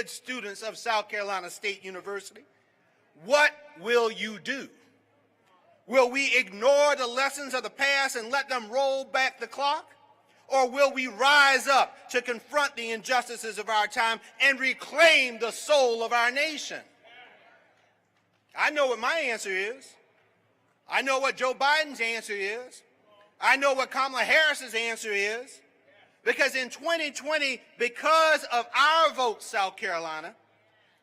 educated students of South Carolina State University. What will you do? Will we ignore the lessons of the past and let them roll back the clock? Or will we rise up to confront the injustices of our time and reclaim the soul of our nation? I know what my answer is. I know what Joe Biden's answer is. I know what Kamala Harris's answer is. Because in 2020, because of our vote, South Carolina,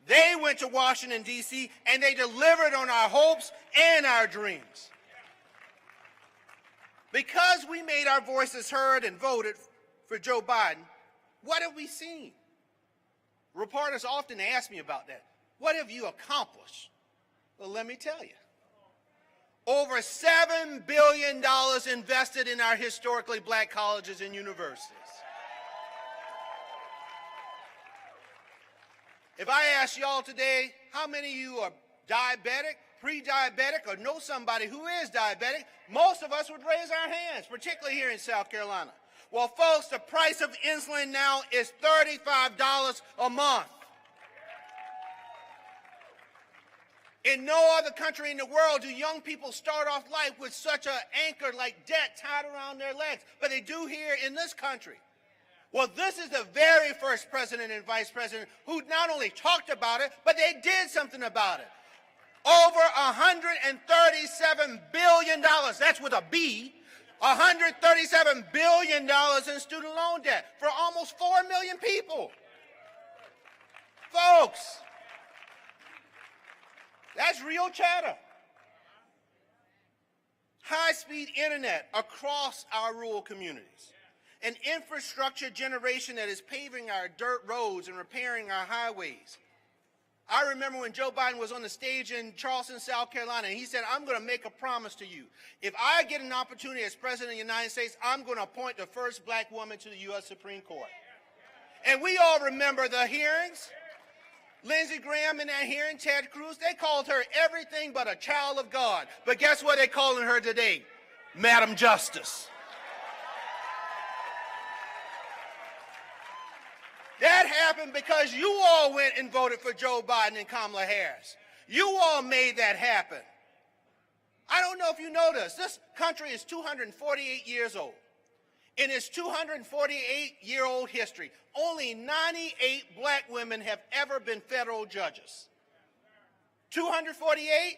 they went to Washington, D.C., and they delivered on our hopes and our dreams. Because we made our voices heard and voted for Joe Biden, what have we seen? Reporters often ask me about that. What have you accomplished? Well, let me tell you. Over $7 billion invested in our historically black colleges and universities. If I ask y'all today, how many of you are diabetic, pre-diabetic, or know somebody who is diabetic, most of us would raise our hands, particularly here in South Carolina. Well, folks, the price of insulin now is $35 a month. In no other country in the world do young people start off life with such an anchor like debt tied around their legs, but they do here in this country. Well, this is the very first president and vice president who not only talked about it, but they did something about it. Over $137 billion, that's with a B, $137 billion in student loan debt for almost 4 million people. Folks, that's real chatter. High-speed internet across our rural communities. An infrastructure generation that is paving our dirt roads and repairing our highways. I remember when Joe Biden was on the stage in Charleston, South Carolina, and he said, I'm going to make a promise to you. If I get an opportunity as President of the United States, I'm going to appoint the first black woman to the U.S. Supreme Court. And we all remember the hearings. Lindsey Graham in that hearing, Ted Cruz, they called her everything but a child of God. But guess what they're calling her today? Madam Justice. That happened because you all went and voted for Joe Biden and Kamala Harris. You all made that happen. I don't know if you know this. This country is 248 years old. In its 248-year-old history, only 98 black women have ever been federal judges. 248,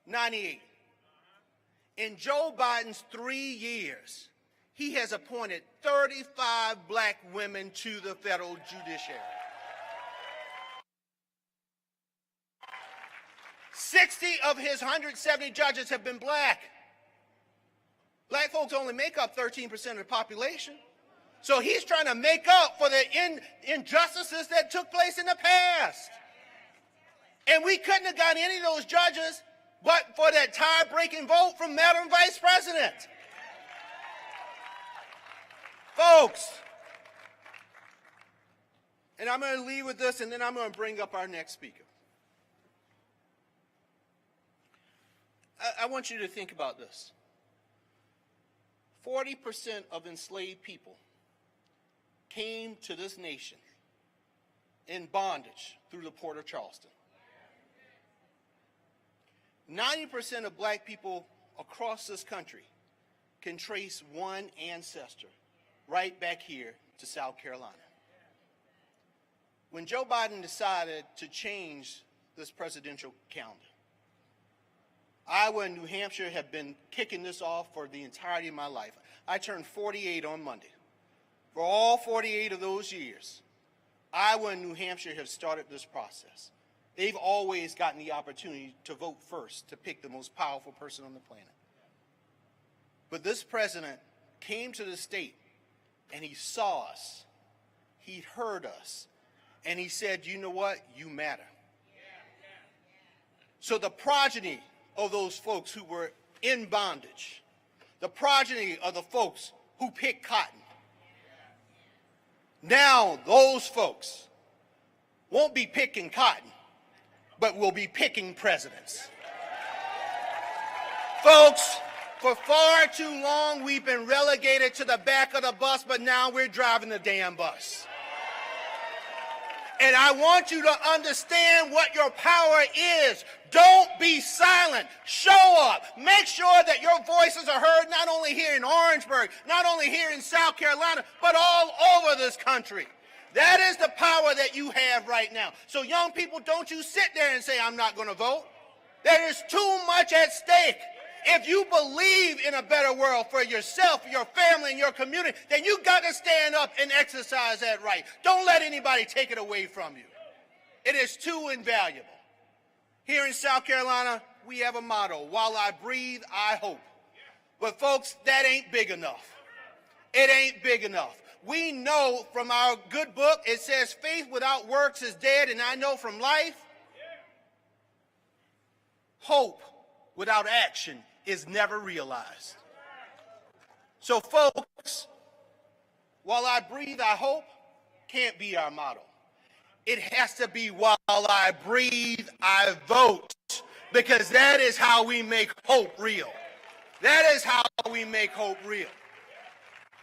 98. In Joe Biden's 3 years, he has appointed 35 black women to the federal judiciary. 60 of his 170 judges have been black. Black folks only make up 13% of the population. So he's trying to make up for the injustices that took place in the past. And we couldn't have gotten any of those judges but for that tie-breaking vote from Madam Vice President. Folks, and I'm going to leave with this, and then I'm going to bring up our next speaker. I want you to think about this. 40% of enslaved people came to this nation in bondage through the port of Charleston. 90% of black people across this country can trace one ancestor right back here to South Carolina. When Joe Biden decided to change this presidential calendar, Iowa and New Hampshire have been kicking this off for the entirety of my life. I turned 48 on Monday. For all 48 of those years, Iowa and New Hampshire have started this process. They've always gotten the opportunity to vote first, to pick the most powerful person on the planet. But this president came to the state and he saw us, he heard us, and he said, you know what, you matter. So the progeny of those folks who were in bondage, the progeny of the folks who picked cotton, now those folks won't be picking cotton, but will be picking presidents. Folks, for far too long we've been relegated to the back of the bus, but now we're driving the damn bus. And I want you to understand what your power is. Don't be silent. Show up. Make sure that your voices are heard not only here in Orangeburg, not only here in South Carolina, but all over this country. That is the power that you have right now. So young people, don't you sit there and say, I'm not going to vote. There is too much at stake. If you believe in a better world for yourself, your family, and your community, then you got to stand up and exercise that right. Don't let anybody take it away from you. It is too invaluable. Here in South Carolina, we have a motto, while I breathe, I hope. But folks, that ain't big enough. It ain't big enough. We know from our good book, it says faith without works is dead, and I know from life, hope without action is never realized. So folks, while I breathe, I hope can't be our motto. It has to be while I breathe, I vote, because that is how we make hope real. That is how we make hope real.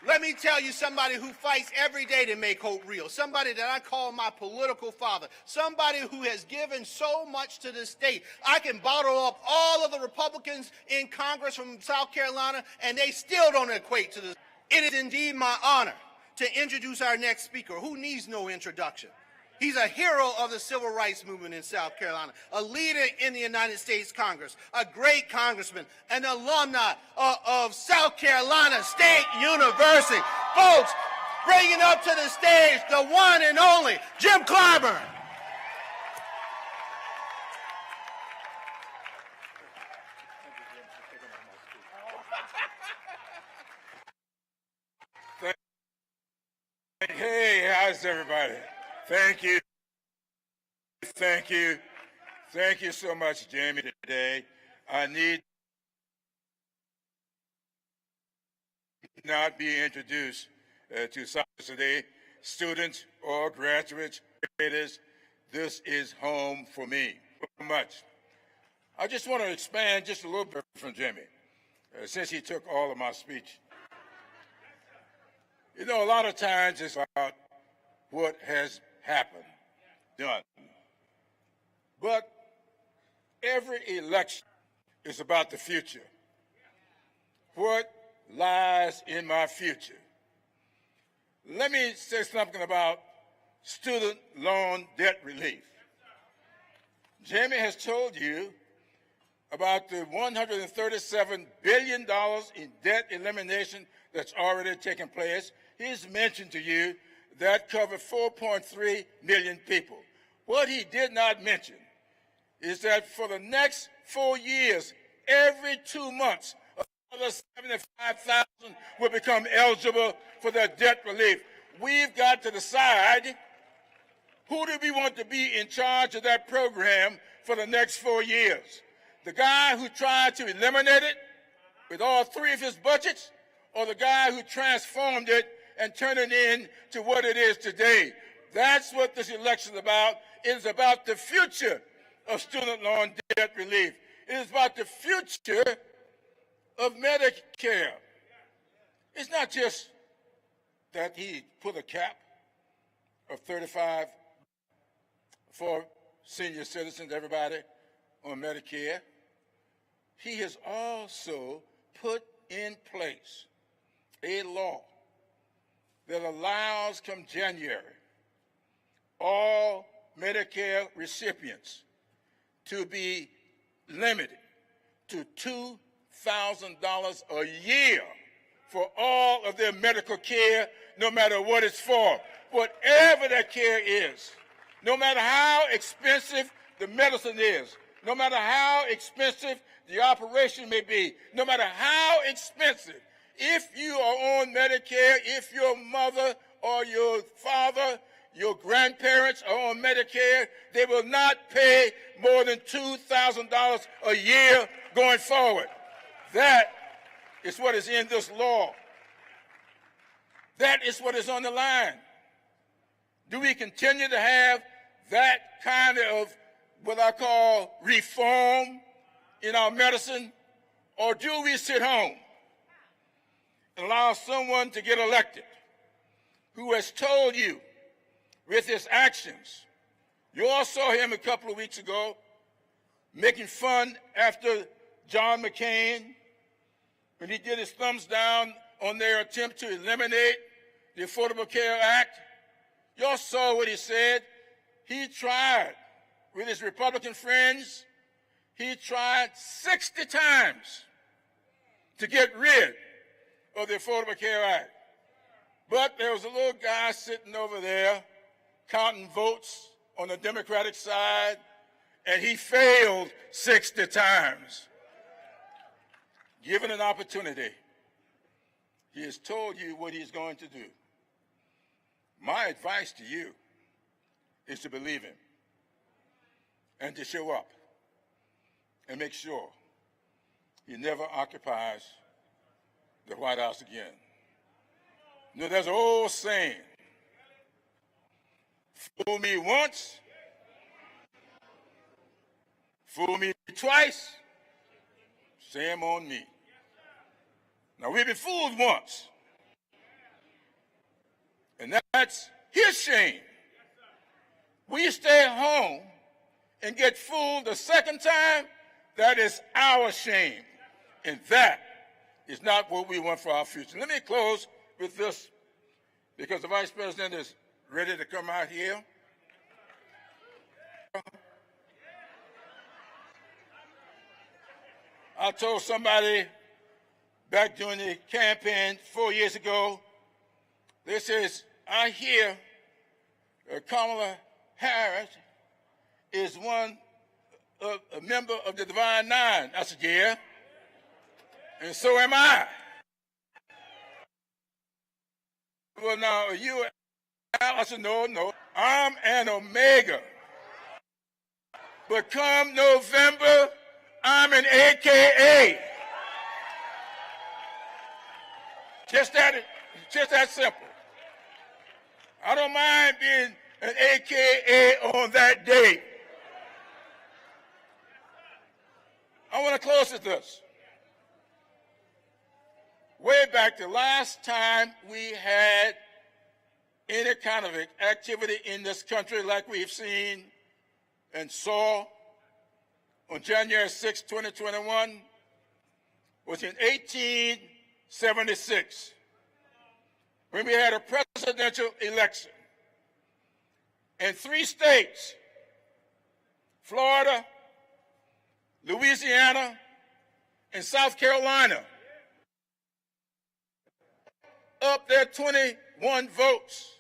Let me tell you somebody who fights every day to make hope real, somebody that I call my political father, somebody who has given so much to this state. I can bottle up all of the Republicans in Congress from South Carolina, and they still don't equate to this. It is indeed my honor to introduce our next speaker, who needs no introduction. He's a hero of the civil rights movement in South Carolina, a leader in the United States Congress, a great congressman, an alumni of South Carolina State University. Folks, bringing up to the stage the one and only Jim Clyburn. Hey, how's everybody? Thank you. Thank you. Thank you so much, Jamie, today. I need not be introduced to some today, students or graduates. This is home for me. So much. I just want to expand just a little bit from Jimmy, since he took all of my speech. You know, a lot of times it's about what has happened, done. But every election is about the future. What lies in my future? Let me say something about student loan debt relief. Jamie has told you about the $137 billion in debt elimination that's already taken place. He's mentioned to you that covered 4.3 million people. What he did not mention is that for the next 4 years, every 2 months, another 75,000 will become eligible for that debt relief. We've got to decide who do we want to be in charge of that program for the next 4 years. The guy who tried to eliminate it with all 3 of his budgets, or the guy who transformed it and turned it into what it is today. That's what this election is about. It is about the future of student loan debt relief. It is about the future of Medicare. It's not just that he put a cap of 35 for senior citizens, everybody, on Medicare. He has also put in place a law that allows, come January, all Medicare recipients to be limited to $2,000 a year for all of their medical care, no matter what it's for. Whatever that care is, no matter how expensive the medicine is, no matter how expensive the operation may be, no matter how expensive, if you are on Medicare, if your mother or your father, your grandparents are on Medicare, they will not pay more than $2,000 a year going forward. That is what is in this law. That is what is on the line. Do we continue to have that kind of what I call reform in our medicine, or do we sit home and allow someone to get elected who has told you with his actions You all saw him a couple of weeks ago making fun after John McCain when he did his thumbs down on their attempt to eliminate the Affordable Care Act. You all saw what he said. He tried with his Republican friends. He tried 60 times to get rid of the Affordable Care Act. But there was a little guy sitting over there counting votes on the Democratic side, and he failed 60 times. Given an opportunity, he has told you what he's going to do. My advice to you is to believe him and to show up and make sure he never occupies the White House again. You know, there's an old saying, fool me once, fool me twice, shame on me. Now, we've been fooled once, and that's his shame. We stay home and get fooled the second time, that is our shame, and that is not what we want for our future. Let me close with this, because the Vice President is ready to come out here. I told somebody back during the campaign 4 years ago, they says, I hear Kamala Harris is a member of the Divine Nine. I said, yeah, and so am I. Well, now, are you Al? I said, no, I'm an Omega. But come November, I'm an AKA. Just that simple. I don't mind being an AKA on that day. I want to close with this. Way back the last time we had any kind of activity in this country like we've seen and saw on January 6, 2021, was in 1876, when we had a presidential election. And 3 states, Florida, Louisiana, and South Carolina, up their 21 votes.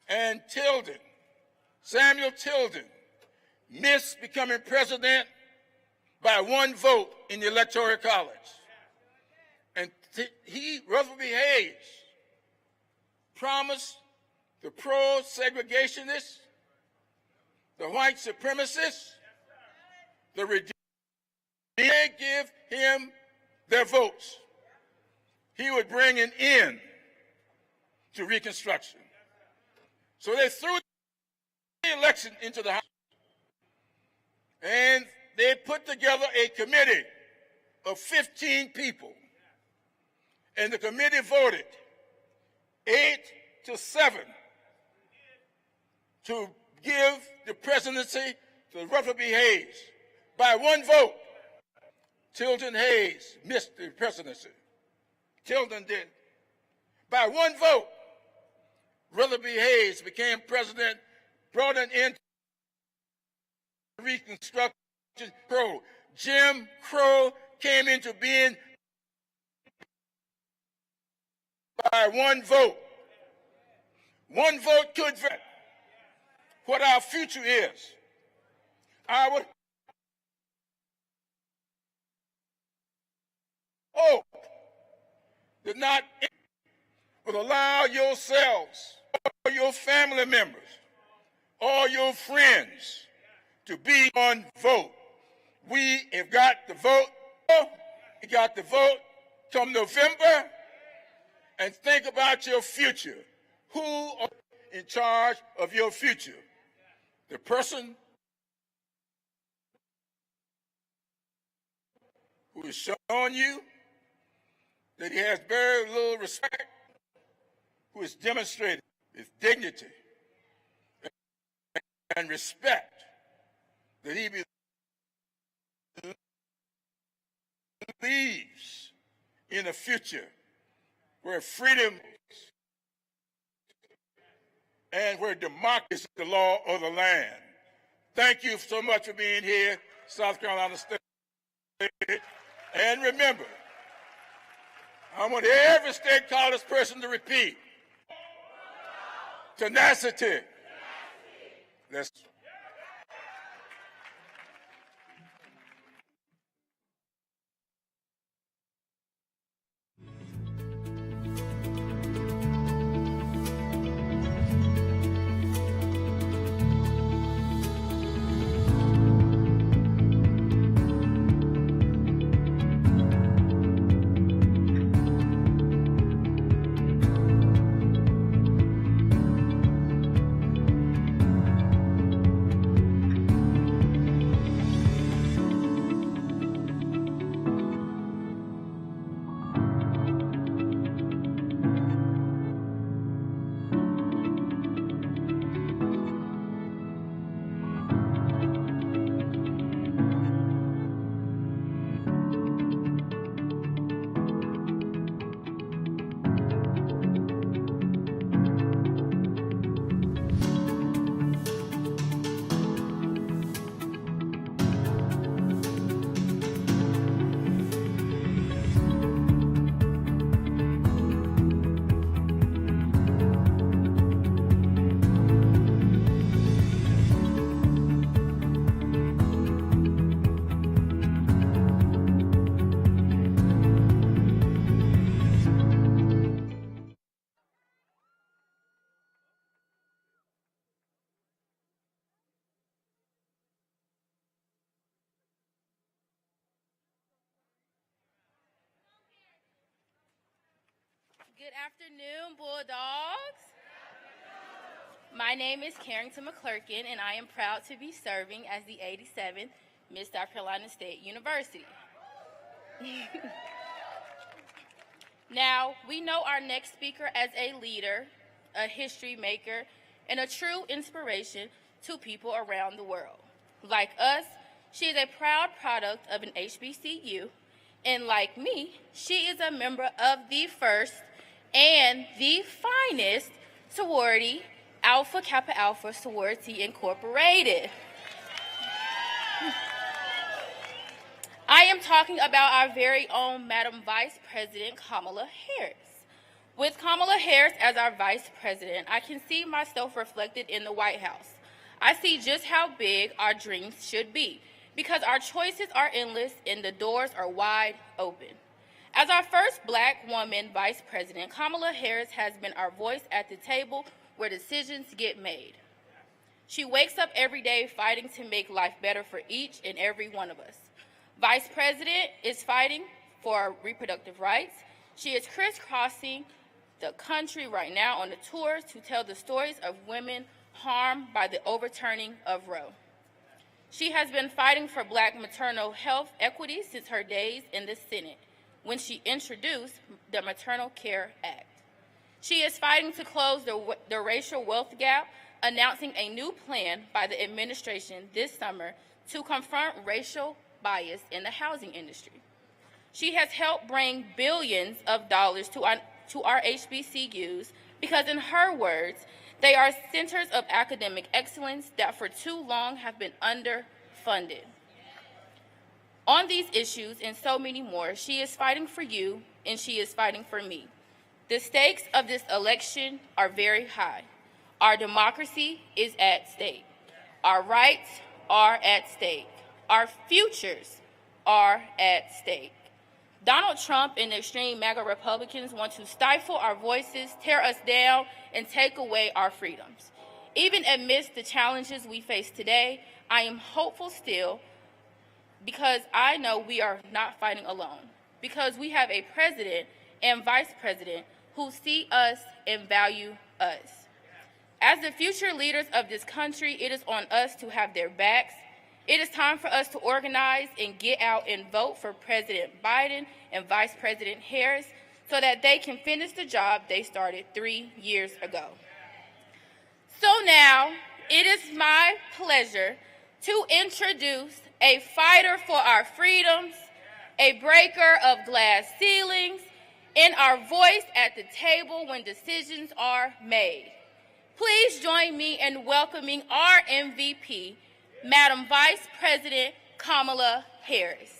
And Samuel Tilden, missed becoming president by 1 vote in the Electoral College. And Rutherford B. Hayes, promised the pro-segregationists, the white supremacists, the redeemers, they give him their votes. He would bring an end to Reconstruction. So they threw the election into the House, and they put together a committee of 15 people, and the committee voted 8-7 to give the presidency to Rutherford B. Hayes. By 1 vote, Tilden Hayes missed the presidency. Tilden did. By 1 vote, Rutherford B. Hayes became president, brought an end to Reconstruction. Jim Crow came into being by 1 vote. 1 vote could vary what our future is. I would hope that not would allow yourselves or your family members or your friends to be on vote. We have got the vote. We got the vote come November, and think about your future. Who are in charge of your future? The person who has shown you that he has very little respect, who has demonstrated his dignity and respect that he believes in a future where freedom and where democracy is the law of the land. Thank you so much for being here, South Carolina State. And remember, I want every state college person to repeat, tenacity. Let's. Good afternoon, Bulldogs. My name is Carrington McClurkin, and I am proud to be serving as the 87th Miss South Carolina State University. Now, we know our next speaker as a leader, a history maker, and a true inspiration to people around the world. Like us, she is a proud product of an HBCU, and like me, she is a member of the first and the finest sorority, Alpha Kappa Alpha Sorority Incorporated. I am talking about our very own Madam Vice President Kamala Harris. With Kamala Harris as our Vice President, I can see myself reflected in the White House. I see just how big our dreams should be, because our choices are endless and the doors are wide open. As our first Black woman Vice President, Kamala Harris has been our voice at the table where decisions get made. She wakes up every day fighting to make life better for each and every one of us. Vice President is fighting for our reproductive rights. She is crisscrossing the country right now on the tours to tell the stories of women harmed by the overturning of Roe. She has been fighting for Black maternal health equity since her days in the Senate, when she introduced the Maternal Care Act. She is fighting to close the racial wealth gap, announcing a new plan by the administration this summer to confront racial bias in the housing industry. She has helped bring billions of dollars to our HBCUs because, in her words, they are centers of academic excellence that for too long have been underfunded. On these issues and so many more, she is fighting for you and she is fighting for me. The stakes of this election are very high. Our democracy is at stake. Our rights are at stake. Our futures are at stake. Donald Trump and the extreme MAGA Republicans want to stifle our voices, tear us down, and take away our freedoms. Even amidst the challenges we face today, I am hopeful still, because I know we are not fighting alone, because we have a president and vice president who see us and value us. As the future leaders of this country, it is on us to have their backs. It is time for us to organize and get out and vote for President Biden and Vice President Harris so that they can finish the job they started 3 years ago. So now, it is my pleasure to introduce a fighter for our freedoms, a breaker of glass ceilings, and our voice at the table when decisions are made. Please join me in welcoming our MVP, Madam Vice President Kamala Harris.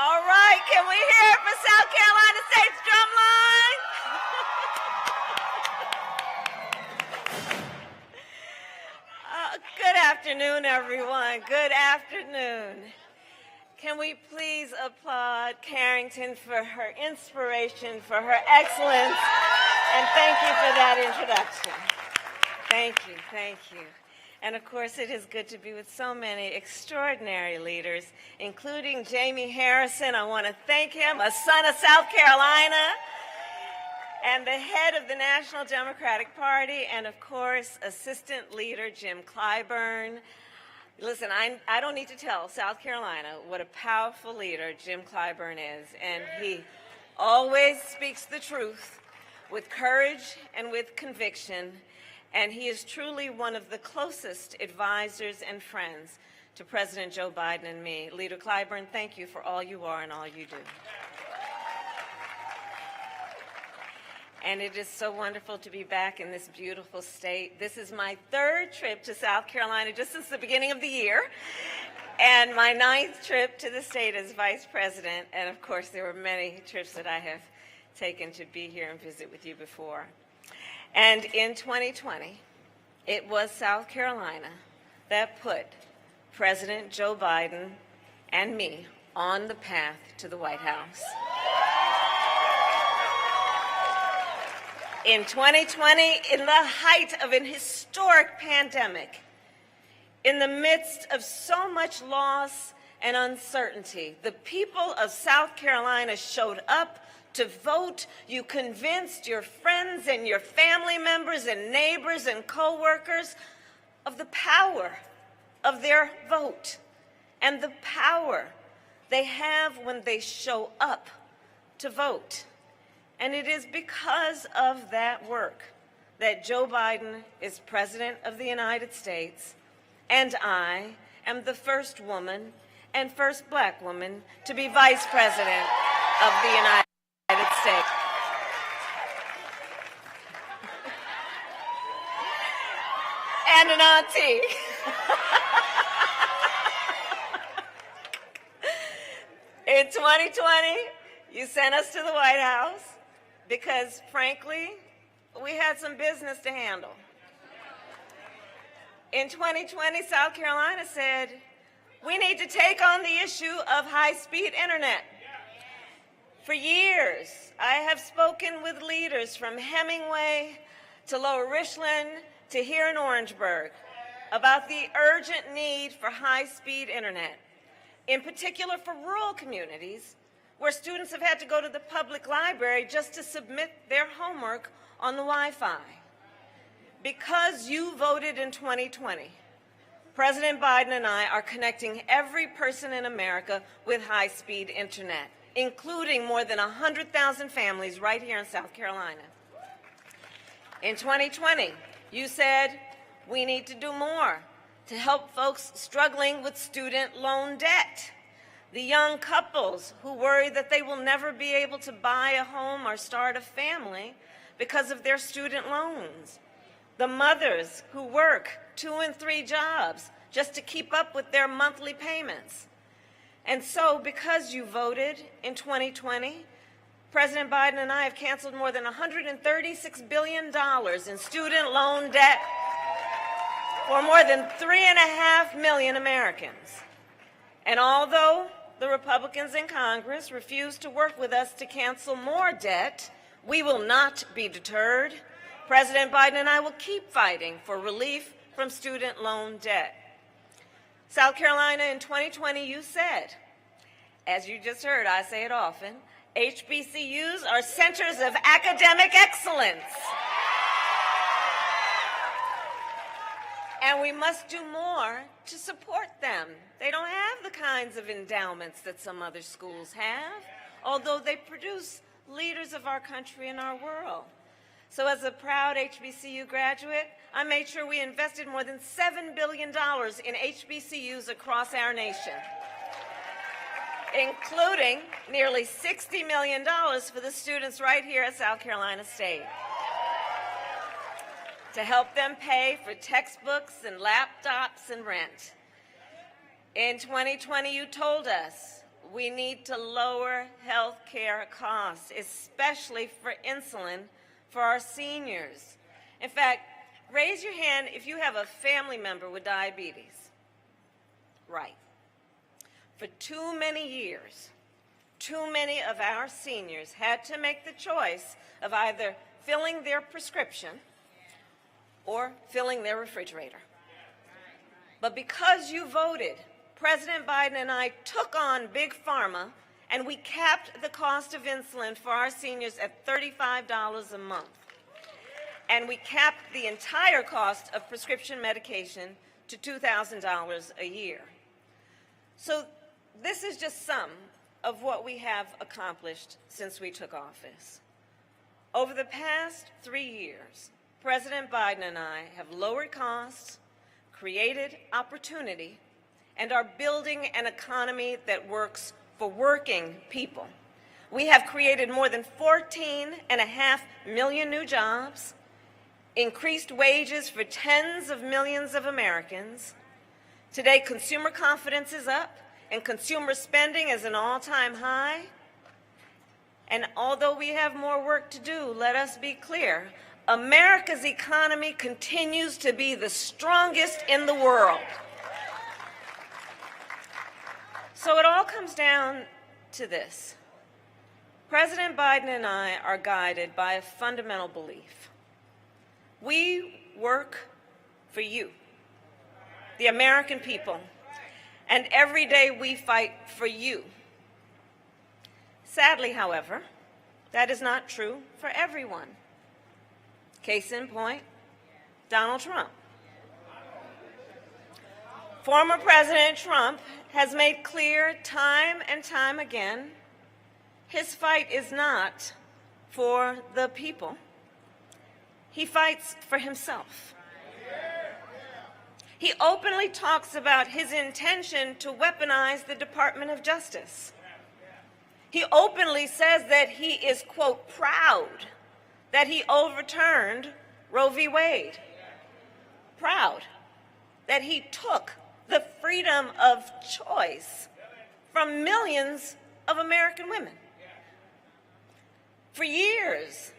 All right, can we hear it for South Carolina State's drumline? Good afternoon, everyone. Good afternoon. Can we please applaud Carrington for her inspiration, for her excellence, and thank you for that introduction. Thank you, thank you. And of course, it is good to be with so many extraordinary leaders, including Jamie Harrison. I want to thank him, a son of South Carolina, and the head of the National Democratic Party, and of course, Assistant Leader Jim Clyburn. Listen, I don't need to tell South Carolina what a powerful leader Jim Clyburn is, and he always speaks the truth with courage and with conviction. And he is truly one of the closest advisors and friends to President Joe Biden and me. Leader Clyburn, thank you for all you are and all you do. And it is so wonderful to be back in this beautiful state. This is my third trip to South Carolina just since the beginning of the year, and my 9th trip to the state as vice president. And of course, there were many trips that I have taken to be here and visit with you before. And in 2020, it was South Carolina that put President Joe Biden and me on the path to the White House. In 2020, in the height of an historic pandemic, in the midst of so much loss and uncertainty, the people of South Carolina showed up to vote. You convinced your friends and your family members and neighbors and co-workers of the power of their vote and the power they have when they show up to vote. And it is because of that work that Joe Biden is President of the United States, and I am the first woman and first Black woman to be Vice President of the United States. And an auntie. In 2020, you sent us to the White House because, frankly, we had some business to handle. In 2020, South Carolina said, we need to take on the issue of high-speed internet. For years, I have spoken with leaders from Hemingway to Lower Richland to here in Orangeburg about the urgent need for high-speed internet, in particular for rural communities where students have had to go to the public library just to submit their homework on the Wi-Fi. Because you voted in 2020, President Biden and I are connecting every person in America with high-speed internet, including more than 100,000 families right here in South Carolina. In 2020, you said we need to do more to help folks struggling with student loan debt, the young couples who worry that they will never be able to buy a home or start a family because of their student loans, the mothers who work 2 and 3 jobs just to keep up with their monthly payments. And so, because you voted in 2020, President Biden and I have canceled more than $136 billion in student loan debt for more than 3.5 million Americans. And although the Republicans in Congress refuse to work with us to cancel more debt, we will not be deterred. President Biden and I will keep fighting for relief from student loan debt. South Carolina, in 2020, you said, as you just heard, I say it often, HBCUs are centers of academic excellence. And we must do more to support them. They don't have the kinds of endowments that some other schools have, although they produce leaders of our country and our world. So as a proud HBCU graduate, I made sure we invested more than $7 billion in HBCUs across our nation, including nearly $60 million for the students right here at South Carolina State, to help them pay for textbooks and laptops and rent. In 2020, you told us we need to lower health care costs, especially for insulin for our seniors. In fact, raise your hand if you have a family member with diabetes. Right. For too many years, too many of our seniors had to make the choice of either filling their prescription or filling their refrigerator. But because you voted, President Biden and I took on Big Pharma, and we capped the cost of insulin for our seniors at $35 a month. And we capped the entire cost of prescription medication to $2,000 a year. So this is just some of what we have accomplished since we took office. Over the past 3 years, President Biden and I have lowered costs, created opportunity, and are building an economy that works for working people. We have created more than 14.5 million new jobs, increased wages for tens of millions of Americans. Today, consumer confidence is up, and consumer spending is an all-time high. And although we have more work to do, let us be clear, America's economy continues to be the strongest in the world. So it all comes down to this. President Biden and I are guided by a fundamental belief. We work for you, the American people, and every day we fight for you. Sadly, however, that is not true for everyone. Case in point, Donald Trump. Former President Trump has made clear time and time again his fight is not for the people. He fights for himself. He openly talks about his intention to weaponize the Department of Justice. He openly says that he is, quote, proud that he overturned Roe v. Wade. Proud that he took the freedom of choice from millions of American women. For years,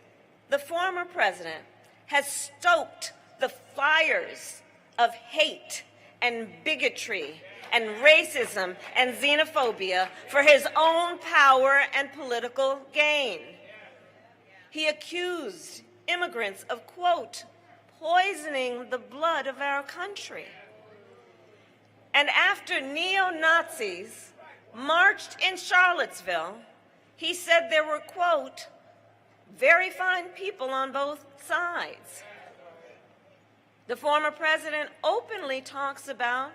the former president has stoked the fires of hate and bigotry and racism and xenophobia for his own power and political gain. He accused immigrants of, quote, poisoning the blood of our country. And after neo-Nazis marched in Charlottesville, he said there were, quote, very fine people on both sides. The former president openly talks about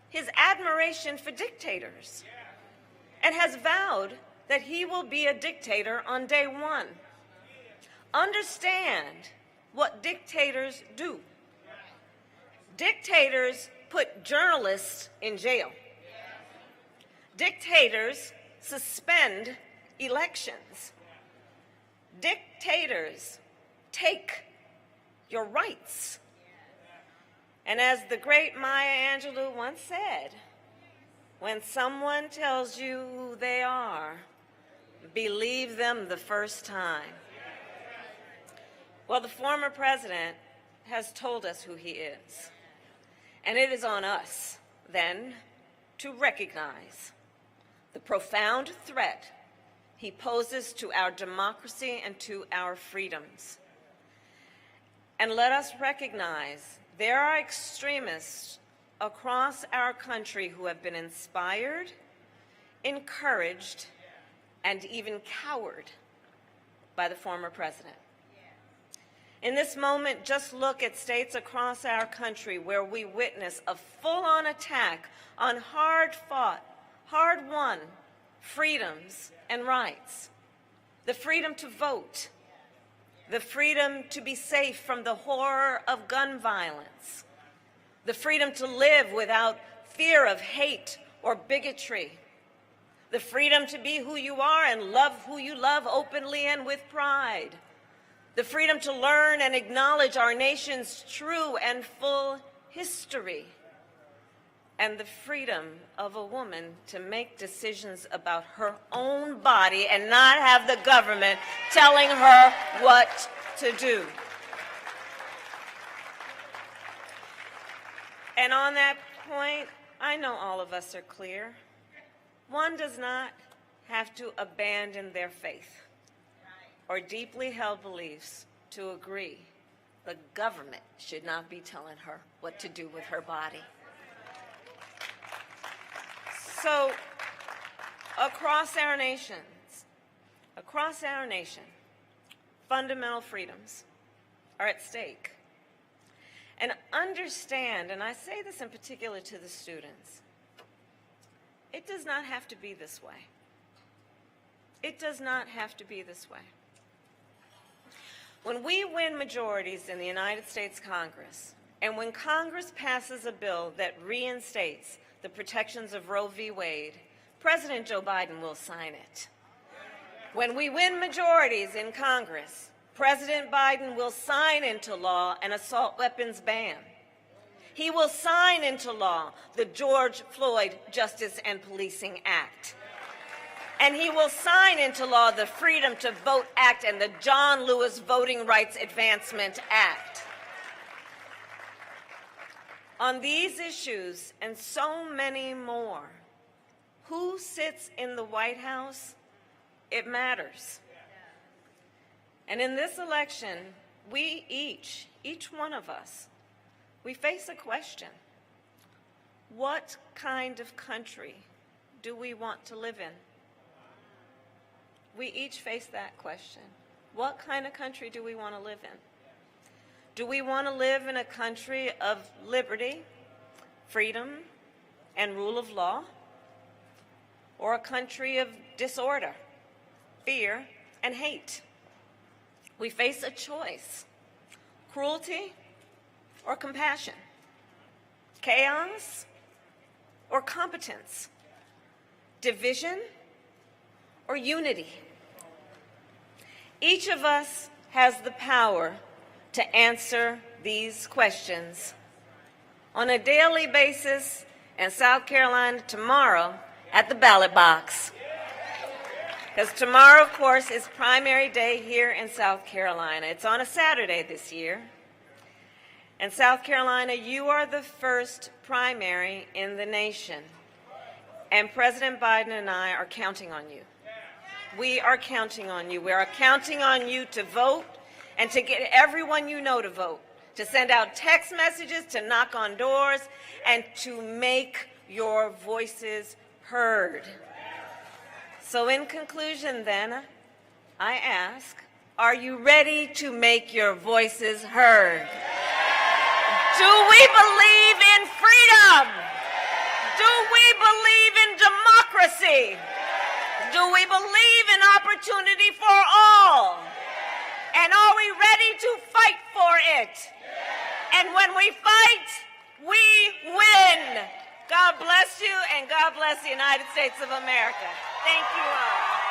his admiration for dictators and has vowed that he will be a dictator on day one. Understand what dictators do. Dictators put journalists in jail. Dictators suspend elections. Dictators take your rights. And as the great Maya Angelou once said, when someone tells you who they are, believe them the first time. Well, the former president has told us who he is. And it is on us, then, to recognize the profound threat he poses to our democracy and to our freedoms. And let us recognize there are extremists across our country who have been inspired, encouraged, and even cowered by the former president. In this moment, just look at states across our country where we witness a full-on attack on hard-fought, hard-won freedoms and rights. The freedom to vote, the freedom to be safe from the horror of gun violence, the freedom to live without fear of hate or bigotry, the freedom to be who you are and love who you love openly and with pride, the freedom to learn and acknowledge our nation's true and full history, and the freedom of a woman to make decisions about her own body and not have the government telling her what to do. And on that point, I know all of us are clear. One does not have to abandon their faith or deeply held beliefs to agree the government should not be telling her what to do with her body. So, across our nation, fundamental freedoms are at stake. And understand, and I say this in particular to the students, it does not have to be this way. It does not have to be this way. When we win majorities in the United States Congress, and when Congress passes a bill that reinstates the protections of Roe v. Wade, President Joe Biden will sign it. When we win majorities in Congress, President Biden will sign into law an assault weapons ban. He will sign into law the George Floyd Justice and Policing Act. And he will sign into law the Freedom to Vote Act and the John Lewis Voting Rights Advancement Act. On these issues and so many more, who sits in the White House? It matters. And in this election, we each one of us, we face a question. What kind of country do we want to live in? We each face that question. What kind of country do we want to live in? Do we want to live in a country of liberty, freedom, and rule of law? Or a country of disorder, fear, and hate? We face a choice: cruelty or compassion, chaos or competence, division or unity. Each of us has the power to answer these questions on a daily basis in South Carolina, tomorrow at the ballot box. Because tomorrow, of course, is primary day here in South Carolina. It's on a Saturday this year. And South Carolina, you are the first primary in the nation. And President Biden and I are counting on you. We are counting on you. We are counting on you to vote and to get everyone you know to vote, to send out text messages, to knock on doors, and to make your voices heard. So in conclusion, then, I ask, are you ready to make your voices heard? Do we believe in freedom? Do we believe in democracy? Do we believe in opportunity for all? And are we ready to fight for it? And when we fight, we win. God bless you, and God bless the United States of America. Thank you all.